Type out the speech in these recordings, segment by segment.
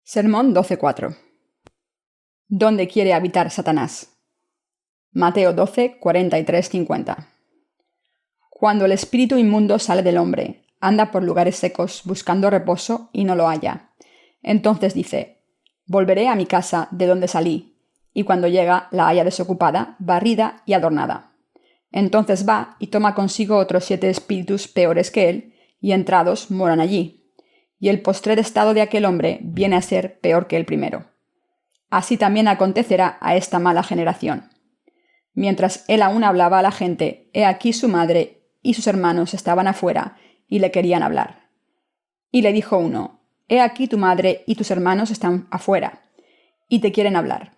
Sermón 12.4. ¿Dónde quiere habitar Satanás? Mateo 12, 43-50. Cuando el espíritu inmundo sale del hombre, anda por lugares secos buscando reposo y no lo halla. Entonces dice: volveré a mi casa de donde salí, y cuando llega la halla desocupada, barrida y adornada. Entonces va y toma consigo otros 7 espíritus peores que él, y entrados moran allí. Y el postrer estado de aquel hombre viene a ser peor que el primero. Así también acontecerá a esta mala generación. Mientras él aún hablaba a la gente, he aquí su madre y sus hermanos estaban afuera y le querían hablar. Y le dijo uno: he aquí tu madre y tus hermanos están afuera y te quieren hablar.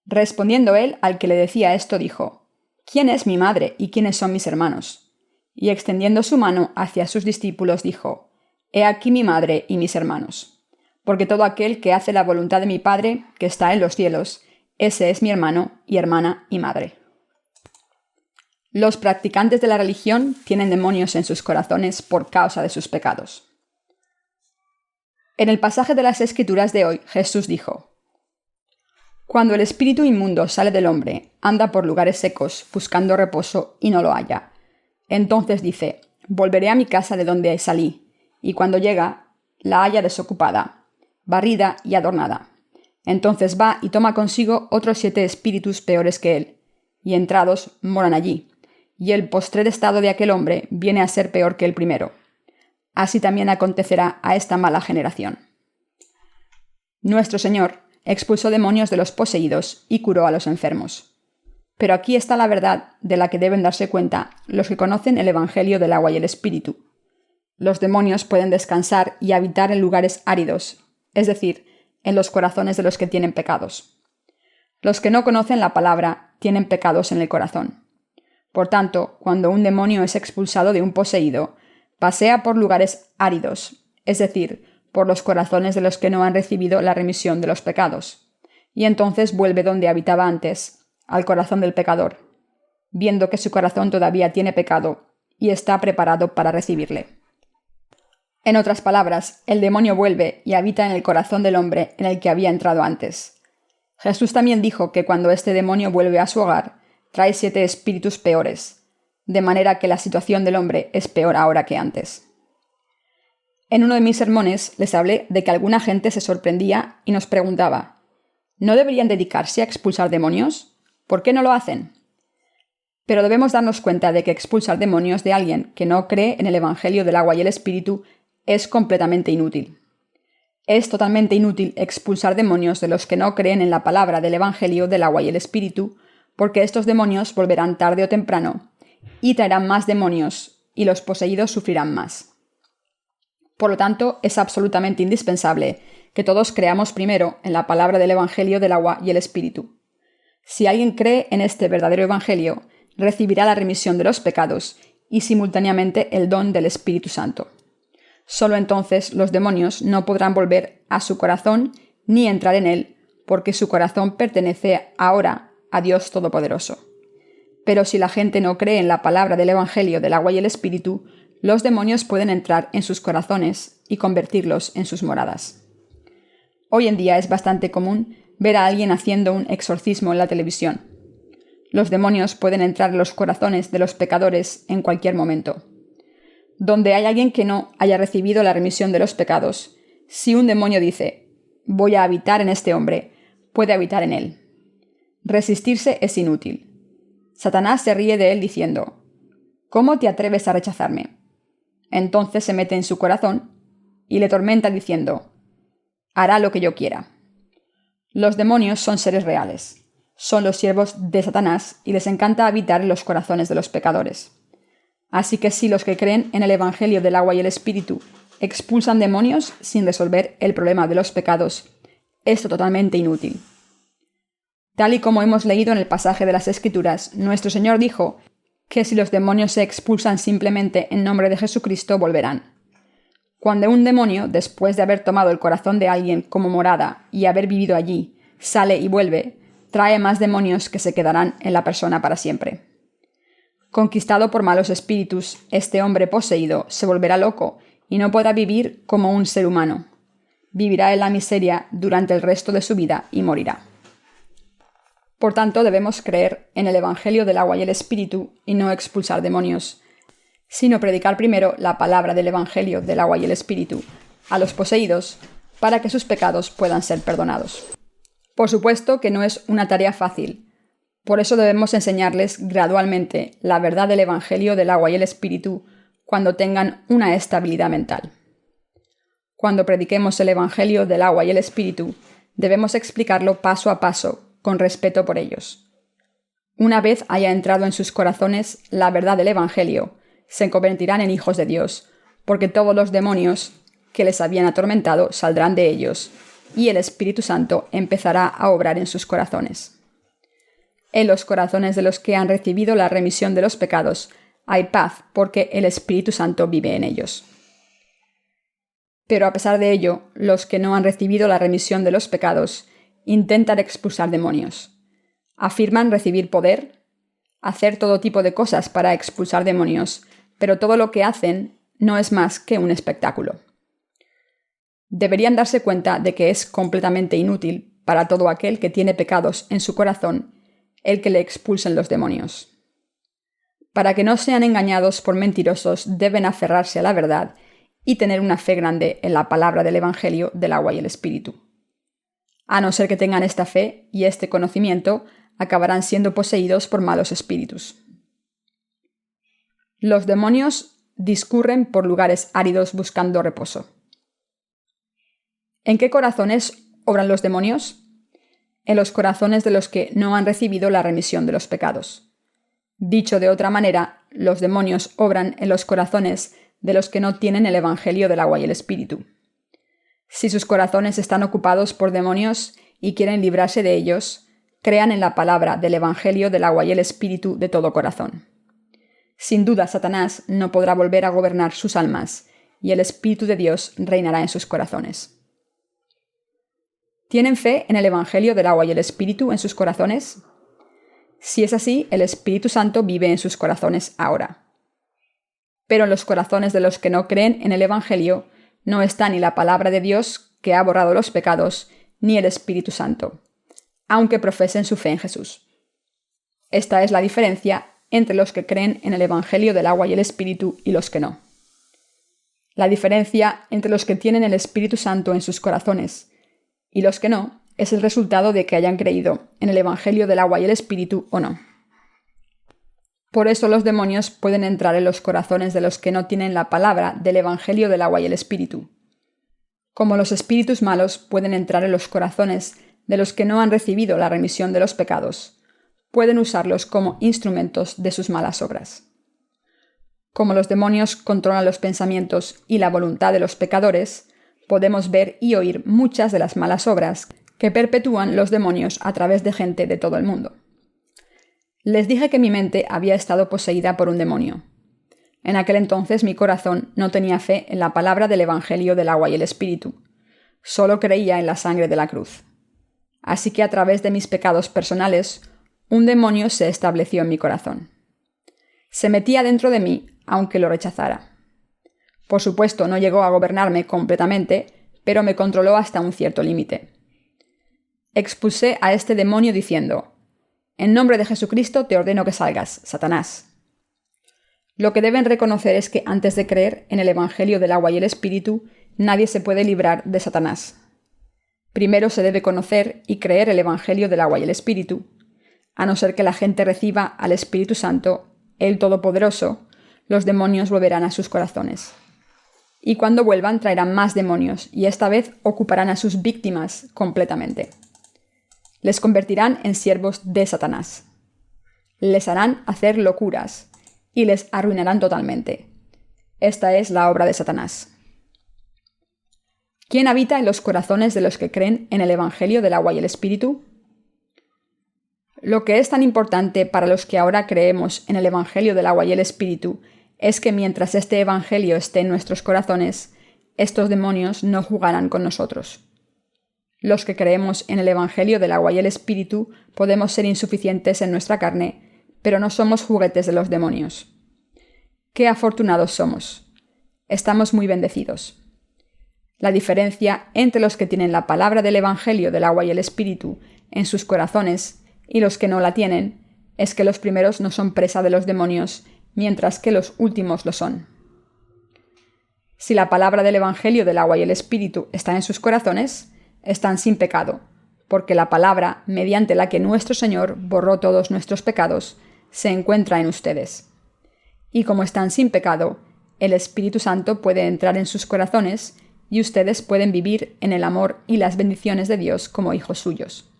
Respondiendo él al que le decía esto, dijo: ¿quién es mi madre y quiénes son mis hermanos? Y extendiendo su mano hacia sus discípulos, dijo: he aquí mi madre y mis hermanos. Porque todo aquel que hace la voluntad de mi Padre, que está en los cielos, ese es mi hermano y hermana y madre. Los practicantes de la religión tienen demonios en sus corazones por causa de sus pecados. En el pasaje de las Escrituras de hoy, Jesús dijo: cuando el espíritu inmundo sale del hombre, anda por lugares secos, buscando reposo y no lo halla. Entonces dice: volveré a mi casa de donde salí, y cuando llega, la halla desocupada, barrida y adornada. Entonces va y toma consigo otros 7 espíritus peores que él, y entrados moran allí, y el postrer estado de aquel hombre viene a ser peor que el primero. Así también acontecerá a esta mala generación. Nuestro Señor expulsó demonios de los poseídos y curó a los enfermos. Pero aquí está la verdad de la que deben darse cuenta los que conocen el Evangelio del agua y el Espíritu. Los demonios pueden descansar y habitar en lugares áridos, es decir, en los corazones de los que tienen pecados. Los que no conocen la palabra tienen pecados en el corazón. Por tanto, cuando un demonio es expulsado de un poseído, pasea por lugares áridos, es decir, por los corazones de los que no han recibido la remisión de los pecados, y entonces vuelve donde habitaba antes, al corazón del pecador, viendo que su corazón todavía tiene pecado y está preparado para recibirle. En otras palabras, el demonio vuelve y habita en el corazón del hombre en el que había entrado antes. Jesús también dijo que cuando este demonio vuelve a su hogar, trae 7 espíritus peores, de manera que la situación del hombre es peor ahora que antes. En uno de mis sermones les hablé de que alguna gente se sorprendía y nos preguntaba: ¿no deberían dedicarse a expulsar demonios? ¿Por qué no lo hacen? Pero debemos darnos cuenta de que expulsar demonios de alguien que no cree en el Evangelio del agua y el Espíritu es completamente inútil. Es totalmente inútil expulsar demonios de los que no creen en la palabra del Evangelio del agua y el Espíritu, porque estos demonios volverán tarde o temprano y traerán más demonios y los poseídos sufrirán más. Por lo tanto, es absolutamente indispensable que todos creamos primero en la palabra del Evangelio del agua y el Espíritu. Si alguien cree en este verdadero Evangelio, recibirá la remisión de los pecados y simultáneamente el don del Espíritu Santo. Solo entonces los demonios no podrán volver a su corazón ni entrar en él, porque su corazón pertenece ahora a Dios Todopoderoso. Pero si la gente no cree en la palabra del Evangelio del agua y el Espíritu, los demonios pueden entrar en sus corazones y convertirlos en sus moradas. Hoy en día es bastante común ver a alguien haciendo un exorcismo en la televisión. Los demonios pueden entrar en los corazones de los pecadores en cualquier momento. Donde hay alguien que no haya recibido la remisión de los pecados, si un demonio dice: voy a habitar en este hombre, puede habitar en él. Resistirse es inútil. Satanás se ríe de él diciendo: ¿cómo te atreves a rechazarme? Entonces se mete en su corazón y le tormenta diciendo: hará lo que yo quiera. Los demonios son seres reales. Son los siervos de Satanás y les encanta habitar en los corazones de los pecadores. Así que si los que creen en el Evangelio del agua y el Espíritu expulsan demonios sin resolver el problema de los pecados, es totalmente inútil. Tal y como hemos leído en el pasaje de las Escrituras, nuestro Señor dijo que si los demonios se expulsan simplemente en nombre de Jesucristo, volverán. Cuando un demonio, después de haber tomado el corazón de alguien como morada y haber vivido allí, sale y vuelve, trae más demonios que se quedarán en la persona para siempre. Conquistado por malos espíritus, este hombre poseído se volverá loco y no podrá vivir como un ser humano. vivirá en la miseria durante el resto de su vida y morirá. Por tanto, debemos creer en el Evangelio del agua y el Espíritu y no expulsar demonios, sino predicar primero la palabra del Evangelio del agua y el Espíritu a los poseídos para que sus pecados puedan ser perdonados. Por supuesto que no es una tarea fácil. Por eso debemos enseñarles gradualmente la verdad del Evangelio del agua y el Espíritu cuando tengan una estabilidad mental. Cuando prediquemos el Evangelio del agua y el Espíritu, debemos explicarlo paso a paso, con respeto por ellos. Una vez haya entrado en sus corazones la verdad del Evangelio, se convertirán en hijos de Dios, porque todos los demonios que les habían atormentado saldrán de ellos, y el Espíritu Santo empezará a obrar en sus corazones. En los corazones de los que han recibido la remisión de los pecados hay paz, porque el Espíritu Santo vive en ellos. Pero a pesar de ello, los que no han recibido la remisión de los pecados intentan expulsar demonios. Afirman recibir poder, hacer todo tipo de cosas para expulsar demonios, pero todo lo que hacen no es más que un espectáculo. Deberían darse cuenta de que es completamente inútil para todo aquel que tiene pecados en su corazón el que le expulsen los demonios. Para que no sean engañados por mentirosos, deben aferrarse a la verdad y tener una fe grande en la palabra del Evangelio del agua y el Espíritu. A no ser que tengan esta fe y este conocimiento, acabarán siendo poseídos por malos espíritus. Los demonios discurren por lugares áridos buscando reposo. ¿En qué corazones obran los demonios? En los corazones de los que no han recibido la remisión de los pecados. Dicho de otra manera, los demonios obran en los corazones de los que no tienen el Evangelio del agua y el Espíritu. Si sus corazones están ocupados por demonios y quieren librarse de ellos, crean en la palabra del Evangelio del agua y el Espíritu de todo corazón. Sin duda, Satanás no podrá volver a gobernar sus almas, y el Espíritu de Dios reinará en sus corazones. ¿Tienen fe en el Evangelio del agua y el Espíritu en sus corazones? Si es así, el Espíritu Santo vive en sus corazones ahora. Pero en los corazones de los que no creen en el Evangelio no está ni la palabra de Dios, que ha borrado los pecados, ni el Espíritu Santo, aunque profesen su fe en Jesús. Esta es la diferencia entre los que creen en el Evangelio del agua y el Espíritu y los que no. La diferencia entre los que tienen el Espíritu Santo en sus corazones y los que no es el resultado de que hayan creído en el Evangelio del agua y el Espíritu o no. Por eso los demonios pueden entrar en los corazones de los que no tienen la palabra del Evangelio del agua y el Espíritu. Como los espíritus malos pueden entrar en los corazones de los que no han recibido la remisión de los pecados, pueden usarlos como instrumentos de sus malas obras. Como los demonios controlan los pensamientos y la voluntad de los pecadores, podemos ver y oír muchas de las malas obras que perpetúan los demonios a través de gente de todo el mundo. Les dije que mi mente había estado poseída por un demonio. En aquel entonces mi corazón no tenía fe en la palabra del Evangelio del agua y el Espíritu. Solo creía en la sangre de la cruz. Así que a través de mis pecados personales, un demonio se estableció en mi corazón. Se metía dentro de mí, aunque lo rechazara. Por supuesto, no llegó a gobernarme completamente, pero me controló hasta un cierto límite. Expulsé a este demonio diciendo: «En nombre de Jesucristo te ordeno que salgas, Satanás». Lo que deben reconocer es que antes de creer en el Evangelio del agua y el Espíritu, nadie se puede librar de Satanás. Primero se debe conocer y creer el Evangelio del agua y el Espíritu. A no ser que la gente reciba al Espíritu Santo, el Todopoderoso, los demonios volverán a sus corazones. Y cuando vuelvan traerán más demonios, y esta vez ocuparán a sus víctimas completamente. Les convertirán en siervos de Satanás. Les harán hacer locuras y les arruinarán totalmente. Esta es la obra de Satanás. ¿Quién habita en los corazones de los que creen en el Evangelio del agua y el Espíritu? Lo que es tan importante para los que ahora creemos en el Evangelio del agua y el Espíritu es que mientras este Evangelio esté en nuestros corazones, estos demonios no jugarán con nosotros. Los que creemos en el Evangelio del agua y el Espíritu podemos ser insuficientes en nuestra carne, pero no somos juguetes de los demonios. ¡Qué afortunados somos! Estamos muy bendecidos. La diferencia entre los que tienen la palabra del Evangelio del agua y el Espíritu en sus corazones y los que no la tienen es que los primeros no son presa de los demonios, mientras que los últimos lo son. Si la palabra del Evangelio del agua y el Espíritu está en sus corazones, están sin pecado, porque la palabra, mediante la que nuestro Señor borró todos nuestros pecados, se encuentra en ustedes. Y como están sin pecado, el Espíritu Santo puede entrar en sus corazones y ustedes pueden vivir en el amor y las bendiciones de Dios como hijos suyos.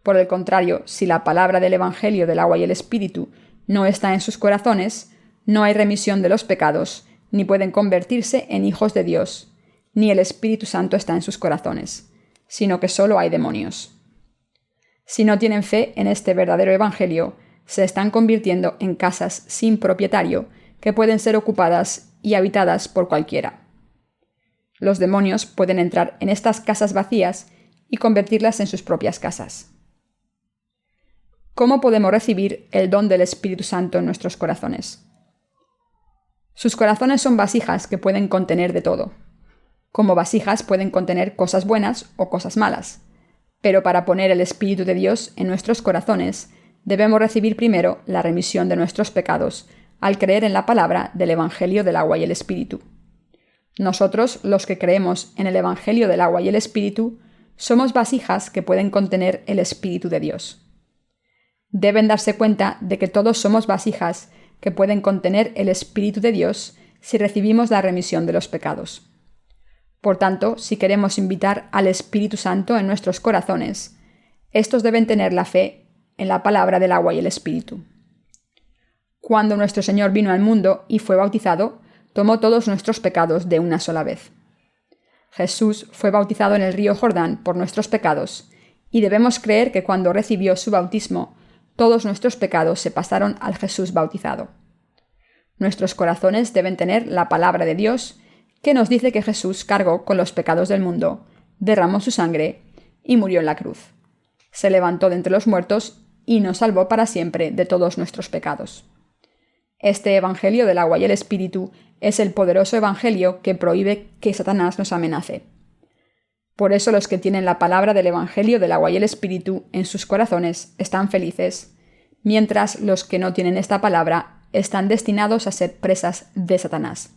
Por el contrario, si la palabra del Evangelio del agua y el Espíritu no está en sus corazones, no hay remisión de los pecados, ni pueden convertirse en hijos de Dios, ni el Espíritu Santo está en sus corazones, sino que solo hay demonios. Si no tienen fe en este verdadero Evangelio, se están convirtiendo en casas sin propietario que pueden ser ocupadas y habitadas por cualquiera. Los demonios pueden entrar en estas casas vacías y convertirlas en sus propias casas. ¿Cómo podemos recibir el don del Espíritu Santo en nuestros corazones? Sus corazones son vasijas que pueden contener de todo. Como vasijas pueden contener cosas buenas o cosas malas, pero para poner el Espíritu de Dios en nuestros corazones, debemos recibir primero la remisión de nuestros pecados al creer en la palabra del Evangelio del agua y el Espíritu. Nosotros, los que creemos en el Evangelio del agua y el Espíritu, somos vasijas que pueden contener el Espíritu de Dios. Deben darse cuenta de que todos somos vasijas que pueden contener el Espíritu de Dios si recibimos la remisión de los pecados. Por tanto, si queremos invitar al Espíritu Santo en nuestros corazones, estos deben tener la fe en la palabra del agua y el Espíritu. Cuando nuestro Señor vino al mundo y fue bautizado, tomó todos nuestros pecados de una sola vez. Jesús fue bautizado en el río Jordán por nuestros pecados, y debemos creer que cuando recibió su bautismo, todos nuestros pecados se pasaron al Jesús bautizado. Nuestros corazones deben tener la palabra de Dios, que nos dice que Jesús cargó con los pecados del mundo, derramó su sangre y murió en la cruz. Se levantó de entre los muertos y nos salvó para siempre de todos nuestros pecados. Este Evangelio del agua y el Espíritu es el poderoso Evangelio que prohíbe que Satanás nos amenace. Por eso los que tienen la palabra del Evangelio del agua y el Espíritu en sus corazones están felices, mientras los que no tienen esta palabra están destinados a ser presas de Satanás.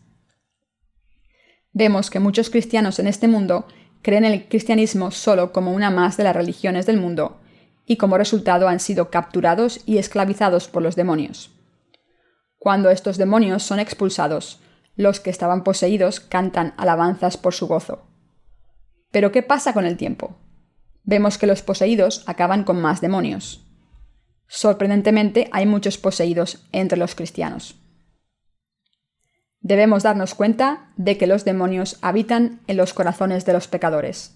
Vemos que muchos cristianos en este mundo creen el cristianismo solo como una más de las religiones del mundo, y como resultado han sido capturados y esclavizados por los demonios. Cuando estos demonios son expulsados, los que estaban poseídos cantan alabanzas por su gozo. Pero ¿qué pasa con el tiempo? Vemos que los poseídos acaban con más demonios. Sorprendentemente, hay muchos poseídos entre los cristianos. Debemos darnos cuenta de que los demonios habitan en los corazones de los pecadores.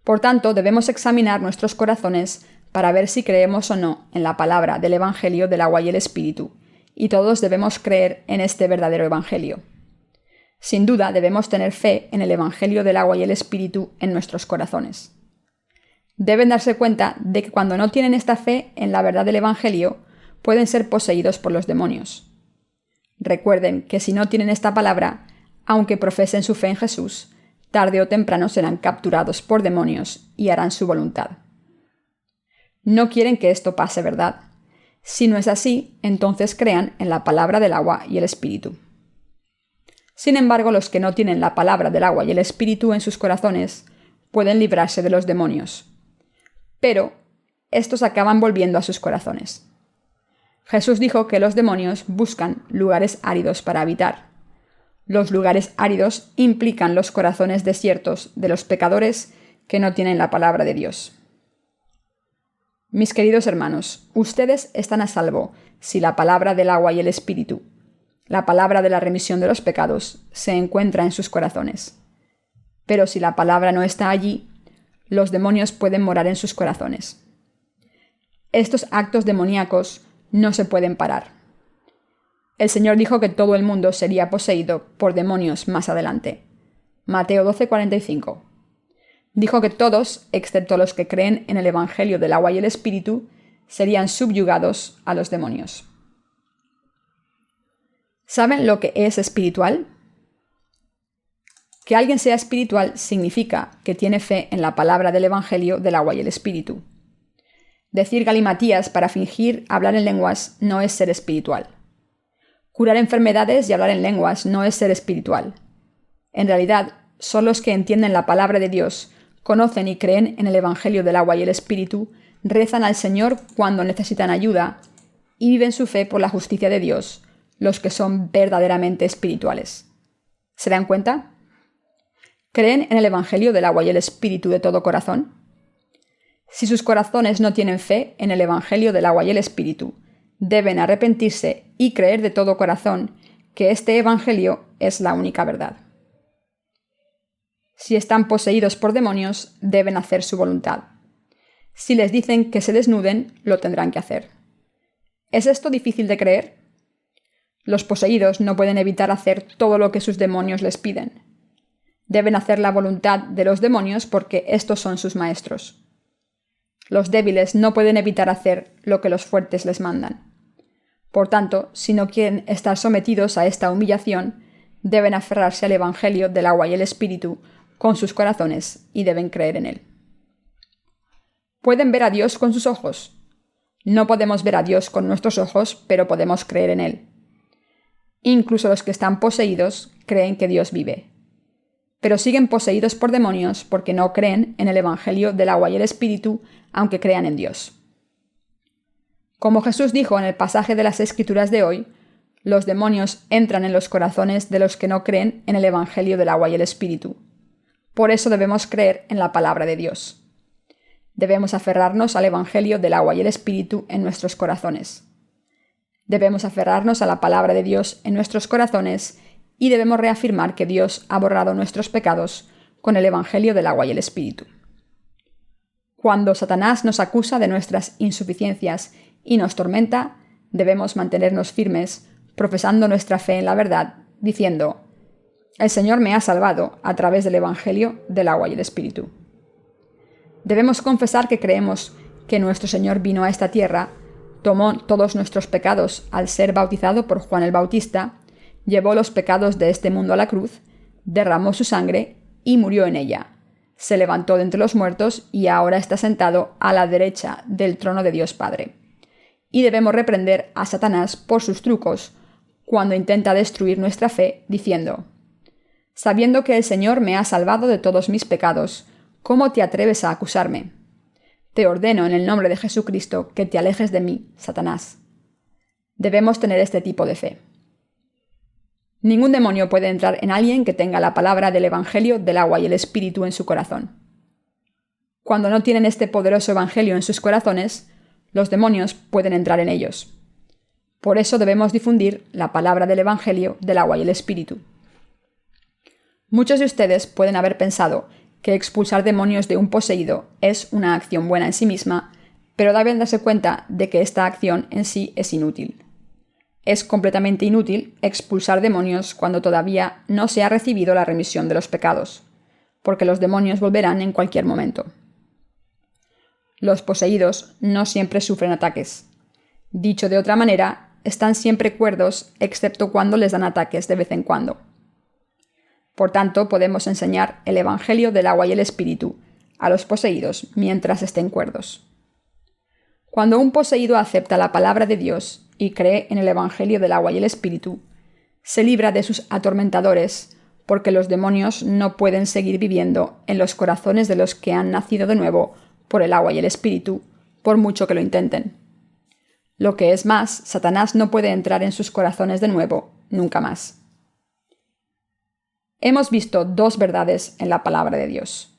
Por tanto, debemos examinar nuestros corazones para ver si creemos o no en la palabra del Evangelio del agua y el Espíritu, y todos debemos creer en este verdadero Evangelio. Sin duda, debemos tener fe en el Evangelio del agua y el Espíritu en nuestros corazones. Deben darse cuenta de que cuando no tienen esta fe en la verdad del Evangelio, pueden ser poseídos por los demonios. Recuerden que si no tienen esta palabra, aunque profesen su fe en Jesús, tarde o temprano serán capturados por demonios y harán su voluntad. No quieren que esto pase, ¿verdad? Si no es así, entonces crean en la palabra del agua y el Espíritu. Sin embargo, los que no tienen la palabra del agua y el Espíritu en sus corazones pueden librarse de los demonios. Pero estos acaban volviendo a sus corazones. Jesús dijo que los demonios buscan lugares áridos para habitar. Los lugares áridos implican los corazones desiertos de los pecadores que no tienen la palabra de Dios. Mis queridos hermanos, ustedes están a salvo si la palabra del agua y el Espíritu, la palabra de la remisión de los pecados, se encuentra en sus corazones. Pero si la palabra no está allí, los demonios pueden morar en sus corazones. Estos actos demoníacos no se pueden parar. El Señor dijo que todo el mundo sería poseído por demonios más adelante. Mateo 12:45. Dijo que todos, excepto los que creen en el Evangelio del agua y el Espíritu, serían subyugados a los demonios. ¿Saben lo que es espiritual? Que alguien sea espiritual significa que tiene fe en la palabra del Evangelio del agua y el Espíritu. Decir galimatías para fingir hablar en lenguas no es ser espiritual. Curar enfermedades y hablar en lenguas no es ser espiritual. En realidad, solo los que entienden la palabra de Dios, conocen y creen en el Evangelio del agua y el Espíritu, rezan al Señor cuando necesitan ayuda y viven su fe por la justicia de Dios, los que son verdaderamente espirituales. ¿Se dan cuenta? ¿Creen en el Evangelio del agua y el Espíritu de todo corazón? Si sus corazones no tienen fe en el Evangelio del agua y el Espíritu, deben arrepentirse y creer de todo corazón que este Evangelio es la única verdad. Si están poseídos por demonios, deben hacer su voluntad. Si les dicen que se desnuden, lo tendrán que hacer. ¿Es esto difícil de creer? Los poseídos no pueden evitar hacer todo lo que sus demonios les piden. Deben hacer la voluntad de los demonios porque estos son sus maestros. Los débiles no pueden evitar hacer lo que los fuertes les mandan. Por tanto, si no quieren estar sometidos a esta humillación, deben aferrarse al Evangelio del agua y el Espíritu con sus corazones y deben creer en él. ¿Pueden ver a Dios con sus ojos? No podemos ver a Dios con nuestros ojos, pero podemos creer en él. Incluso los que están poseídos creen que Dios vive. Pero siguen poseídos por demonios porque no creen en el Evangelio del agua y el Espíritu, aunque crean en Dios. Como Jesús dijo en el pasaje de las Escrituras de hoy, los demonios entran en los corazones de los que no creen en el Evangelio del agua y el Espíritu. Por eso debemos creer en la palabra de Dios. Debemos aferrarnos al Evangelio del agua y el Espíritu en nuestros corazones. Debemos aferrarnos a la palabra de Dios en nuestros corazones y debemos reafirmar que Dios ha borrado nuestros pecados con el Evangelio del agua y el Espíritu. Cuando Satanás nos acusa de nuestras insuficiencias y nos tormenta, debemos mantenernos firmes, profesando nuestra fe en la verdad, diciendo: «El Señor me ha salvado a través del Evangelio del agua y el Espíritu». Debemos confesar que creemos que nuestro Señor vino a esta tierra, tomó todos nuestros pecados al ser bautizado por Juan el Bautista, llevó los pecados de este mundo a la cruz, derramó su sangre y murió en ella. Se levantó de entre los muertos y ahora está sentado a la derecha del trono de Dios Padre. Y debemos reprender a Satanás por sus trucos cuando intenta destruir nuestra fe, diciendo: «Sabiendo que el Señor me ha salvado de todos mis pecados, ¿cómo te atreves a acusarme? Te ordeno en el nombre de Jesucristo que te alejes de mí, Satanás». Debemos tener este tipo de fe. Ningún demonio puede entrar en alguien que tenga la palabra del Evangelio del agua y el Espíritu en su corazón. Cuando no tienen este poderoso Evangelio en sus corazones, los demonios pueden entrar en ellos. Por eso debemos difundir la palabra del Evangelio del agua y el Espíritu. Muchos de ustedes pueden haber pensado que expulsar demonios de un poseído es una acción buena en sí misma, pero deben darse cuenta de que esta acción en sí es inútil. Es completamente inútil expulsar demonios cuando todavía no se ha recibido la remisión de los pecados, porque los demonios volverán en cualquier momento. Los poseídos no siempre sufren ataques. Dicho de otra manera, están siempre cuerdos excepto cuando les dan ataques de vez en cuando. Por tanto, podemos enseñar el Evangelio del agua y el Espíritu a los poseídos mientras estén cuerdos. Cuando un poseído acepta la palabra de Dios y cree en el Evangelio del agua y el Espíritu, se libra de sus atormentadores, porque los demonios no pueden seguir viviendo en los corazones de los que han nacido de nuevo por el agua y el Espíritu, por mucho que lo intenten. Lo que es más, Satanás no puede entrar en sus corazones de nuevo, nunca más. Hemos visto dos verdades en la palabra de Dios.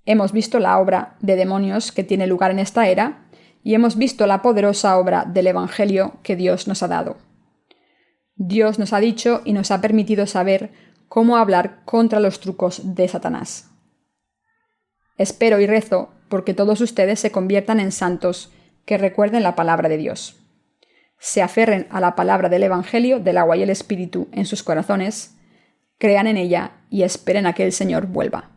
Hemos visto la obra de demonios que tiene lugar en esta era, y hemos visto la poderosa obra del Evangelio que Dios nos ha dado. Dios nos ha dicho y nos ha permitido saber cómo hablar contra los trucos de Satanás. Espero y rezo porque todos ustedes se conviertan en santos que recuerden la palabra de Dios. Se aferren a la palabra del Evangelio del agua y el Espíritu en sus corazones, crean en ella y esperen a que el Señor vuelva.